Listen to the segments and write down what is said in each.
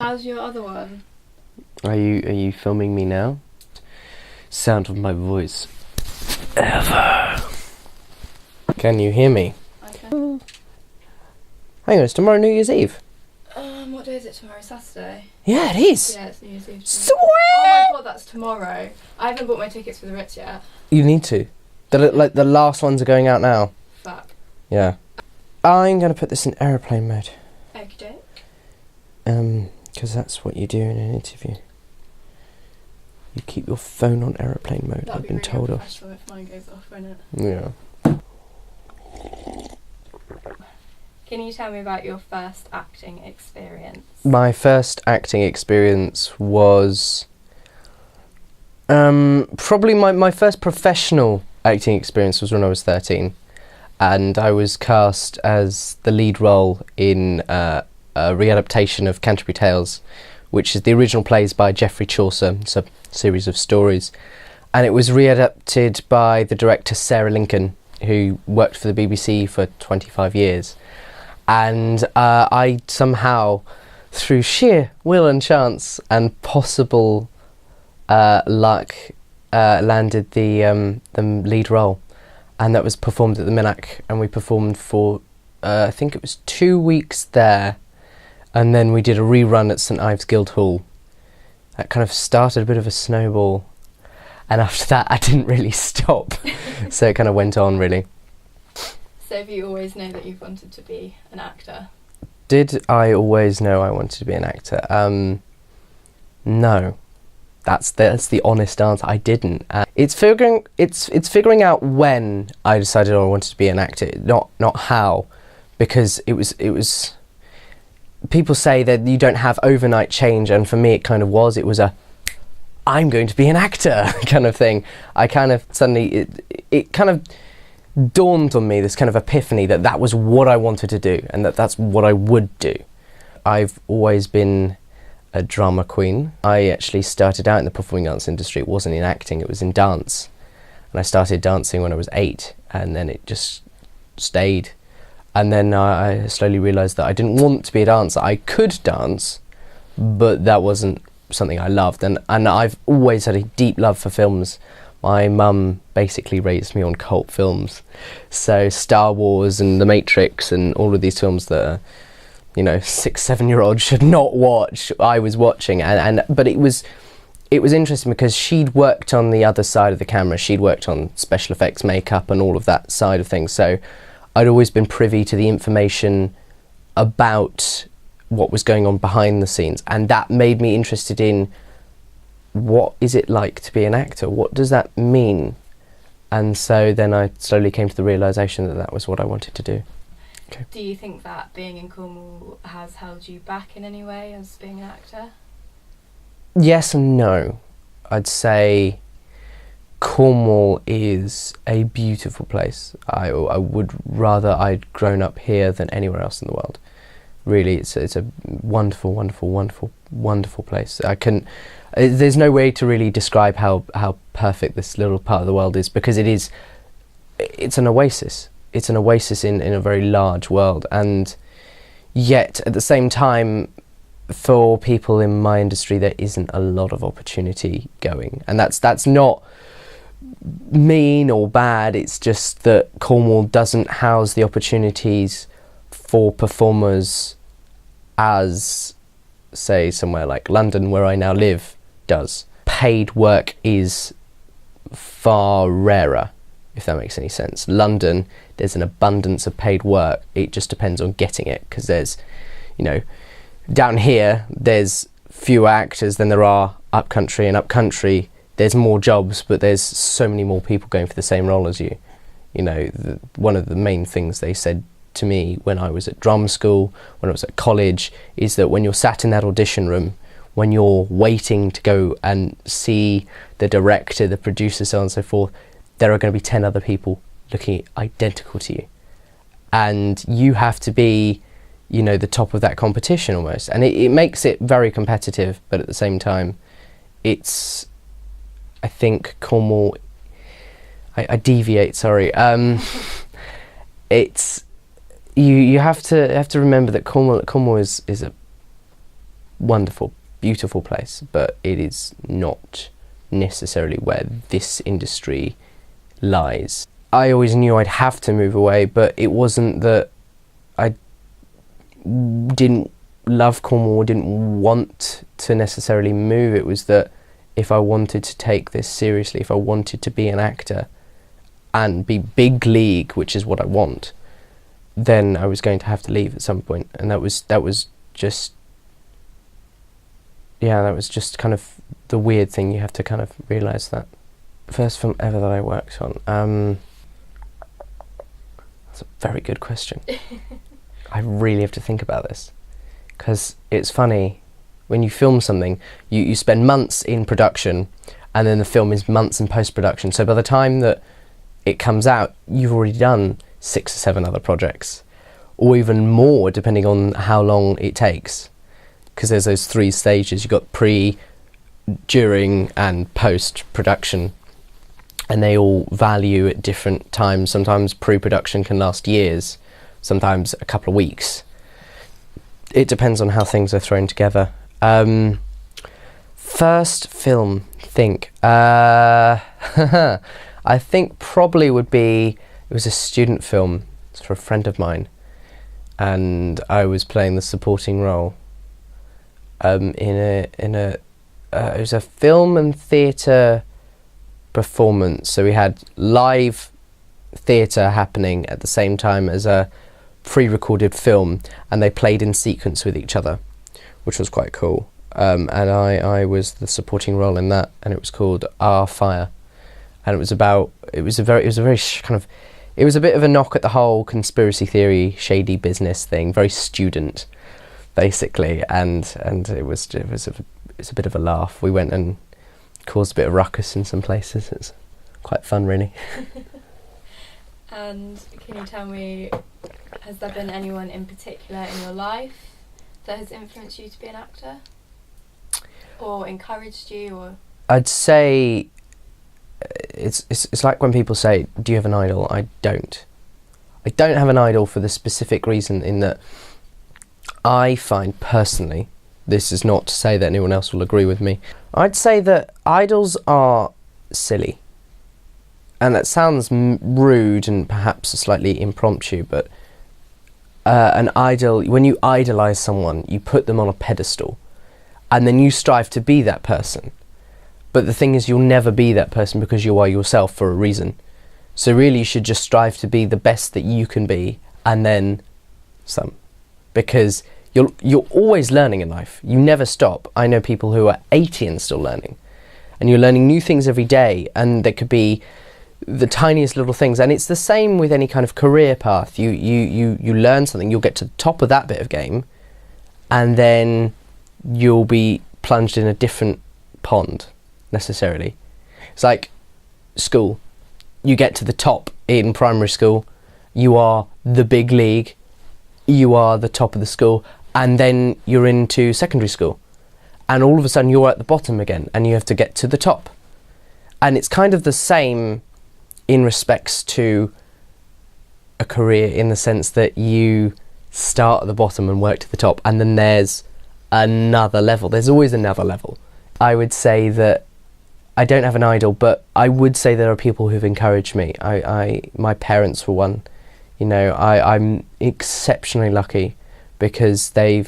How's your other one? Are you filming me now? Sound of my voice. Ever. Can you hear me? I can. Hang on, it's tomorrow New Year's Eve. What day is it tomorrow? Saturday? Yeah, it is. Yeah, it's New Year's Eve. Sweet! Oh my god, that's tomorrow. I haven't bought my tickets for the Ritz yet. You need to. The last ones are going out now. Fuck. Yeah. I'm going to put this in aeroplane mode. Okay. Because that's what you do in an interview. You keep your phone on aeroplane mode. That'd I've been really told off. unprofessional if mine goes off, won't it? Yeah. Can you tell me about your first acting experience? My first acting experience was probably my first professional acting experience was when I was 13, and I was cast as the lead role in a readaptation of Canterbury Tales, which is the original plays by Geoffrey Chaucer. It's a series of stories, and it was readapted by the director Sarah Lincoln, who worked for the BBC for 25 years. And I somehow, through sheer will and chance and possible luck, landed the lead role, and that was performed at the Minack, and we performed for I think it was 2 weeks there, and then we did a rerun at St Ives Guildhall. That kind of started a bit of a snowball, and after that I didn't really stop. So it kind of went on, really. So have you always known that you've wanted to be an actor? Did I always know I wanted to be an actor? No. That's the honest answer. I didn't. It's figuring out when I decided I wanted to be an actor, not how, because it was. People say that you don't have overnight change, and for me it kind of was. It was I'm going to be an actor kind of thing. I kind of suddenly it kind of dawned on me, this kind of epiphany that was what I wanted to do, and that's what I would do. I've always been a drama queen. I actually started out in the performing arts industry. It wasn't in acting, it was in dance. And I started dancing when I was 8, and then it just stayed. And then I slowly realised that I didn't want to be a dancer. I could dance, but that wasn't something I loved. And I've always had a deep love for films. My mum basically raised me on cult films. So Star Wars and The Matrix and all of these films that 6-7-year-olds should not watch, I was watching. But it was interesting because she'd worked on the other side of the camera. She'd worked on special effects, makeup and all of that side of things. So I'd always been privy to the information about what was going on behind the scenes. And that made me interested in, what is it like to be an actor? What does that mean? And so then I slowly came to the realisation that was what I wanted to do. Okay. Do you think that being in Cornwall has held you back in any way as being an actor? Yes and no. I'd say Cornwall is a beautiful place. I would rather I'd grown up here than anywhere else in the world. Really, it's a wonderful, wonderful, wonderful, wonderful place. There's no way to really describe how perfect this little part of the world is, because it's an oasis. It's an oasis in a very large world, and yet at the same time, for people in my industry, there isn't a lot of opportunity going, and that's not mean or bad. It's just that Cornwall doesn't house the opportunities for performers as, say, somewhere like London, where I now live, does. Paid work is far rarer, if that makes any sense. London, there's an abundance of paid work. It just depends on getting it, because there's, down here, there's fewer actors than there are up country, and up country, there's more jobs, but there's so many more people going for the same role as you. One of the main things they said to me when I was at drum school, when I was at college, is that when you're sat in that audition room, when you're waiting to go and see the director, the producer, so on and so forth, there are going to be 10 other people looking identical to you. And you have to be, the top of that competition almost. And it makes it very competitive, but at the same time, I think Cornwall, I deviate, sorry. You have to remember that Cornwall is wonderful, beautiful place, but it is not necessarily where this industry lies. I always knew I'd have to move away, but it wasn't that I didn't love Cornwall or didn't want to necessarily move. It was that if I wanted to take this seriously, if I wanted to be an actor and be big league, which is what I want, then I was going to have to leave at some point. And that was just kind of the weird thing. You have to kind of realise that. First film ever that I worked on. That's a very good question. I really have to think about this, because it's funny, when you film something, you spend months in production, and then the film is months in post-production. So by the time that it comes out, you've already done 6 or 7 other projects, or even more, depending on how long it takes. Because there's those 3 stages. You've got pre, during, and post-production, and they all value at different times. Sometimes pre-production can last years, sometimes a couple of weeks. It depends on how things are thrown together. First film, I think probably would be, it was a student film. It's for a friend of mine, and I was playing the supporting role it was a film and theatre performance. So we had live theatre happening at the same time as a pre-recorded film, and they played in sequence with each other, which was quite cool. And I was the supporting role in that, and it was called Our Fire, and it was a bit of a knock at the whole conspiracy theory, shady business thing, very student, basically, and it was a bit of a laugh. We went and caused a bit of ruckus in some places. It's quite fun, really. And can you tell me, has there been anyone in particular in your life that has influenced you to be an actor? Or encouraged you? Or I'd say it's like when people say, do you have an idol? I don't have an idol, for the specific reason in that I find personally, this is not to say that anyone else will agree with me, I'd say that idols are silly. And that sounds rude and perhaps slightly impromptu, but an idol, when you idolise someone, you put them on a pedestal, and then you strive to be that person. But the thing is, you'll never be that person, because you are yourself for a reason. So really you should just strive to be the best that you can be, and then some. Because you're always learning in life. You never stop. I know people who are 80 and still learning. And you're learning new things every day, and there could be the tiniest little things. And it's the same with any kind of career path. You learn something, you'll get to the top of that bit of game, and then you'll be plunged in a different pond, necessarily. It's like school. You get to the top in primary school, you are the big league, you are the top of the school, and then you're into secondary school, and all of a sudden you're at the bottom again, and you have to get to the top. And it's kind of the same in respects to a career, in the sense that you start at the bottom and work to the top, and then there's another level. There's always another level. I would say that I don't have an idol, but I would say there are people who've encouraged me. My parents were one. You know, I'm exceptionally lucky, because they've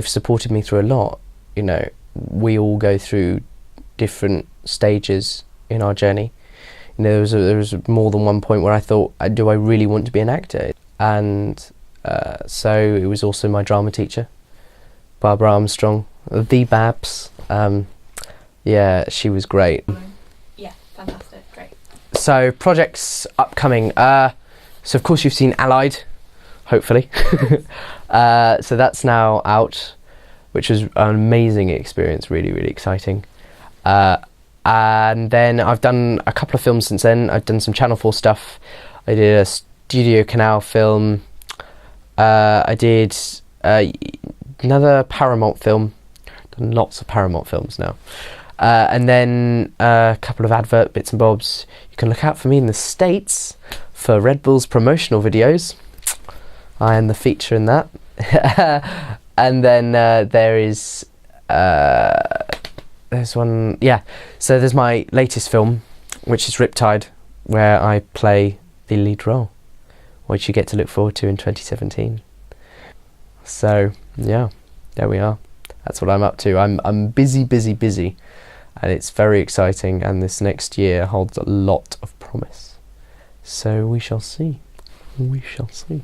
supported me through a lot. You know, we all go through different stages in our journey. You know, there was more than one point where I thought, do I really want to be an actor? And so it was also my drama teacher, Barbara Armstrong, the Babs. Yeah, she was great. Yeah, fantastic, great. So projects upcoming. So of course you've seen Allied, hopefully. So that's now out, which was an amazing experience, really, really exciting. And then I've done a couple of films since then. I've done some Channel 4 stuff. I did a Studio Canal film. I did another Paramount film. I've done lots of Paramount films now. And then a couple of advert bits and bobs. You can look out for me in the States for Red Bull's promotional videos. I am the feature in that. And then there's one, yeah. So there's my latest film, which is Riptide, where I play the lead role, which you get to look forward to in 2017. So yeah, there we are. That's what I'm up to. I'm busy, and it's very exciting. And this next year holds a lot of promise. So we shall see. We shall see.